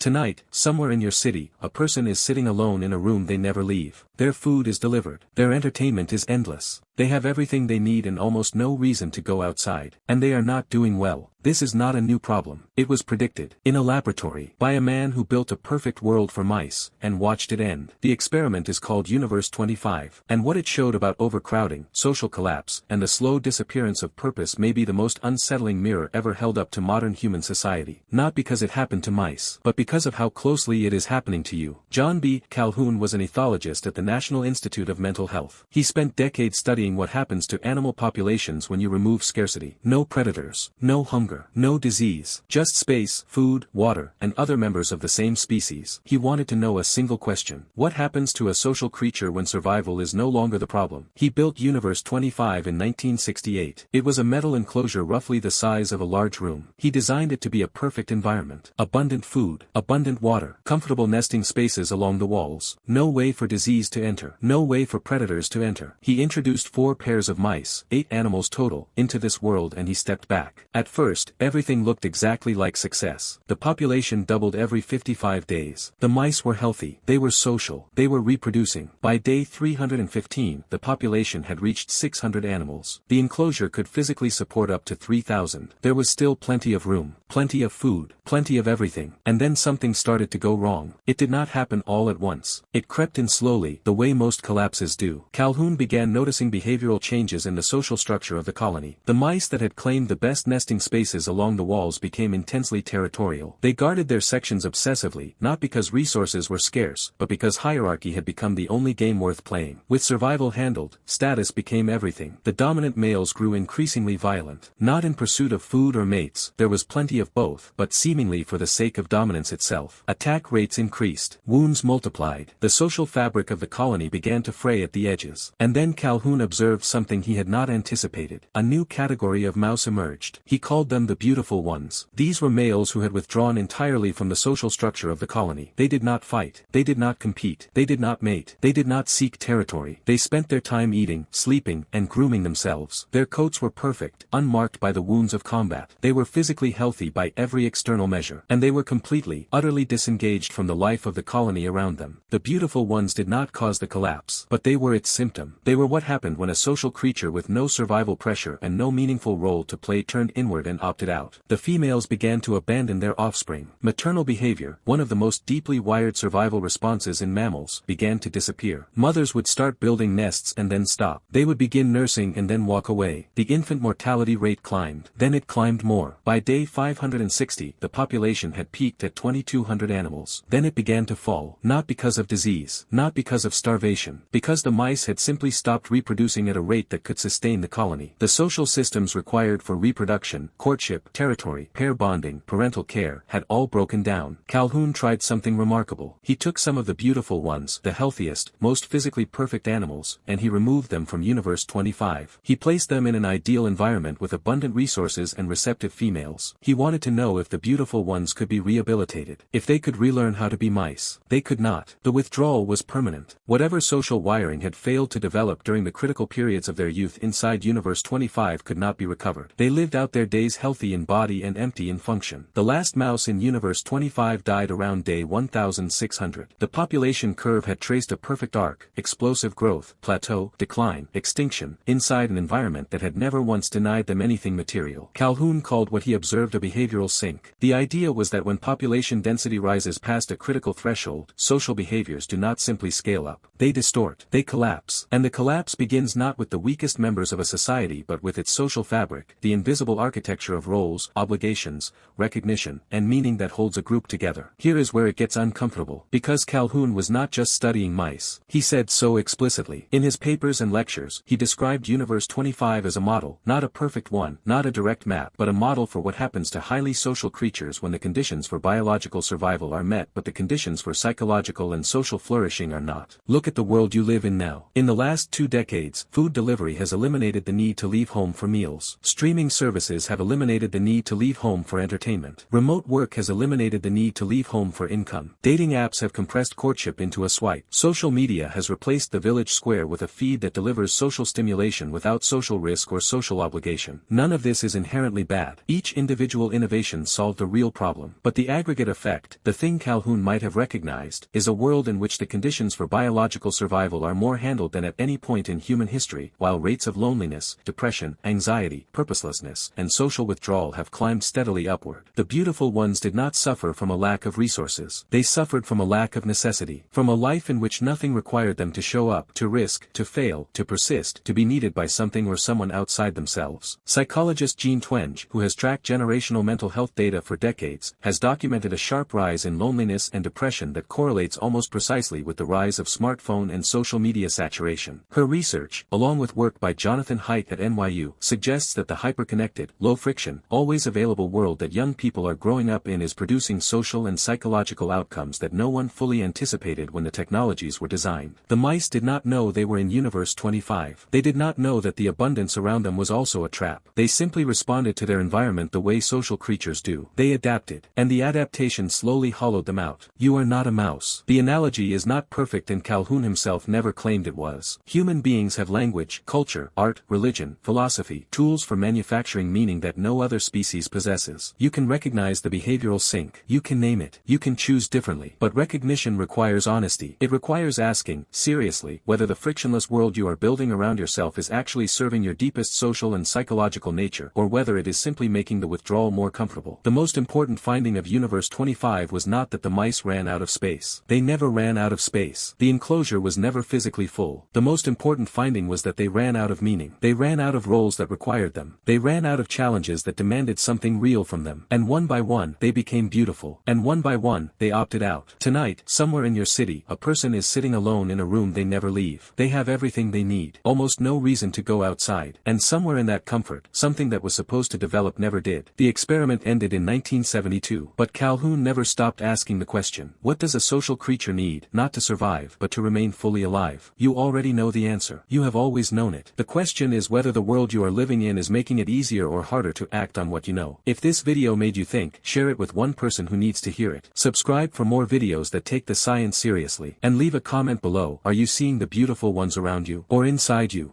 Tonight, somewhere in your city, a person is sitting alone in a room they never leave. Their food is delivered. Their entertainment is endless. They have everything they need and almost no reason to go outside. And they are not doing well. This is not a new problem. It was predicted, in a laboratory, by a man who built a perfect world for mice, and watched it end. The experiment is called Universe 25, and what it showed about overcrowding, social collapse, and the slow disappearance of purpose may be the most unsettling mirror ever held up to modern human society. Not because it happened to mice, but because of how closely it is happening to you. John B. Calhoun was an ethologist at the National Institute of Mental Health. He spent decades studying what happens to animal populations when you remove scarcity. No predators, no hunger, no disease, just space, food, water, and other members of the same species. He wanted to know a single question. What happens to a social creature when survival is no longer the problem? He built Universe 25 in 1968. It was a metal enclosure roughly the size of a large room. He designed it to be a perfect environment. Abundant food, abundant water, comfortable nesting spaces along the walls, no way for disease to enter, no way for predators to enter. He introduced 4 pairs of mice, 8 animals total, into this world and he stepped back. At first, everything looked exactly like success. The population doubled every 55 days. The mice were healthy. They were social. They were reproducing. By day 315, the population had reached 600 animals. The enclosure could physically support up to 3,000. There was still plenty of room, plenty of food, plenty of everything. And then something started to go wrong. It did not happen all at once. It crept in slowly, the way most collapses do. Calhoun began noticing behavioral changes in the social structure of the colony. The mice that had claimed the best nesting spaces along the walls became intensely territorial. They guarded their sections obsessively, not because resources were scarce, but because hierarchy had become the only game worth playing. With survival handled, status became everything. The dominant males grew increasingly violent. Not in pursuit of food or mates, there was plenty of both, but seemingly for the sake of dominance itself. Attack rates increased. Wounds multiplied. The social fabric of the colony began to fray at the edges. And then Calhoun observed something he had not anticipated. A new category of mouse emerged. He called them the beautiful ones. These were males who had withdrawn entirely from the social structure of the colony. They did not fight. They did not compete. They did not mate. They did not seek territory. They spent their time eating, sleeping, and grooming themselves. Their coats were perfect, unmarked by the wounds of combat. They were physically healthy by every external measure. And they were completely, utterly disengaged from the life of the colony around them. The beautiful ones did not cause the collapse, but they were its symptom. They were what happened when a social creature with no survival pressure and no meaningful role to play turned inward and opted out. The females began to abandon their offspring. Maternal behavior, one of the most deeply wired survival responses in mammals, began to disappear. Mothers would start building nests and then stop. They would begin nursing and then walk away. The infant mortality rate climbed. Then it climbed more. By day 560, the population had peaked at 2,200 animals. Then it began to fall. Not because of disease, not because of starvation, because the mice had simply stopped reproducing at a rate that could sustain the colony. The social systems required for reproduction, courtship, territory, pair bonding, parental care, had all broken down. Calhoun tried something remarkable. He took some of the beautiful ones, the healthiest, most physically perfect animals, and he removed them from Universe 25. He placed them in an ideal environment with abundant resources and receptive females. He wanted to know if the beautiful ones could be rehabilitated, if they could relearn how to be mice. They could not. The withdrawal was permanent. Whatever social wiring had failed to develop during the critical periods of their youth inside Universe 25 could not be recovered. They lived out their days healthy in body and empty in function. The last mouse in Universe 25 died around day 1600. The population curve had traced a perfect arc: explosive growth, plateau, decline, extinction, inside an environment that had never once denied them anything material. Calhoun called what he observed a behavioral sink. The idea was that when population density rises past a critical threshold, social behaviors do not simply scale up. They distort. They collapse. And the collapse begins not with the weakest members of a society but with its social fabric, the invisible architecture of roles, obligations, recognition, and meaning that holds a group together. Here is where it gets uncomfortable. Because Calhoun was not just studying mice. He said so explicitly. In his papers and lectures, he described Universe 25 as a model, not a perfect one, not a direct map, but a model for what happens to highly social creatures when the conditions for biological survival are met but the conditions for psychological and social flourishing are not. Look at the world you live in now. In the last 2 decades, food delivery has eliminated the need to leave home for meals. Streaming services have eliminated eliminated the need to leave home for entertainment. Remote work has eliminated the need to leave home for income. Dating apps have compressed courtship into a swipe. Social media has replaced the village square with a feed that delivers social stimulation without social risk or social obligation. None of this is inherently bad. Each individual innovation solved a real problem. But the aggregate effect, the thing Calhoun might have recognized, is a world in which the conditions for biological survival are more handled than at any point in human history, while rates of loneliness, depression, anxiety, purposelessness, and social withdrawal have climbed steadily upward. The beautiful ones did not suffer from a lack of resources. They suffered from a lack of necessity, from a life in which nothing required them to show up, to risk, to fail, to persist, to be needed by something or someone outside themselves. Psychologist Jean Twenge, who has tracked generational mental health data for decades, has documented a sharp rise in loneliness and depression that correlates almost precisely with the rise of smartphone and social media saturation. Her research, along with work by Jonathan Haidt at NYU, suggests that the hyper-connected, low-friction, always available world that young people are growing up in is producing social and psychological outcomes that no one fully anticipated when the technologies were designed. The mice did not know they were in Universe 25. They did not know that the abundance around them was also a trap. They simply responded to their environment the way social creatures do. They adapted, and the adaptation slowly hollowed them out. You are not a mouse. The analogy is not perfect, and Calhoun himself never claimed it was. Human beings have language, culture, art, religion, philosophy, tools for manufacturing meaning that no other species possesses. You can recognize the behavioral sink. You can name it. You can choose differently. But recognition requires honesty. It requires asking, seriously, whether the frictionless world you are building around yourself is actually serving your deepest social and psychological nature, or whether it is simply making the withdrawal more comfortable. The most important finding of Universe 25 was not that the mice ran out of space. They never ran out of space. The enclosure was never physically full. The most important finding was that they ran out of meaning. They ran out of roles that required them. They ran out of challenges that demanded something real from them. And one by one, they became beautiful. And one by one, they opted out. Tonight, somewhere in your city, a person is sitting alone in a room they never leave. They have everything they need. Almost no reason to go outside. And somewhere in that comfort, something that was supposed to develop never did. The experiment ended in 1972. But Calhoun never stopped asking the question, what does a social creature need, not to survive, but to remain fully alive? You already know the answer. You have always known it. The question is whether the world you are living in is making it easier or harder to act on what you know. If this video made you think, share it with one person who needs to hear it. Subscribe for more videos that take the science seriously. And leave a comment below. Are you seeing the beautiful ones around you, or inside you?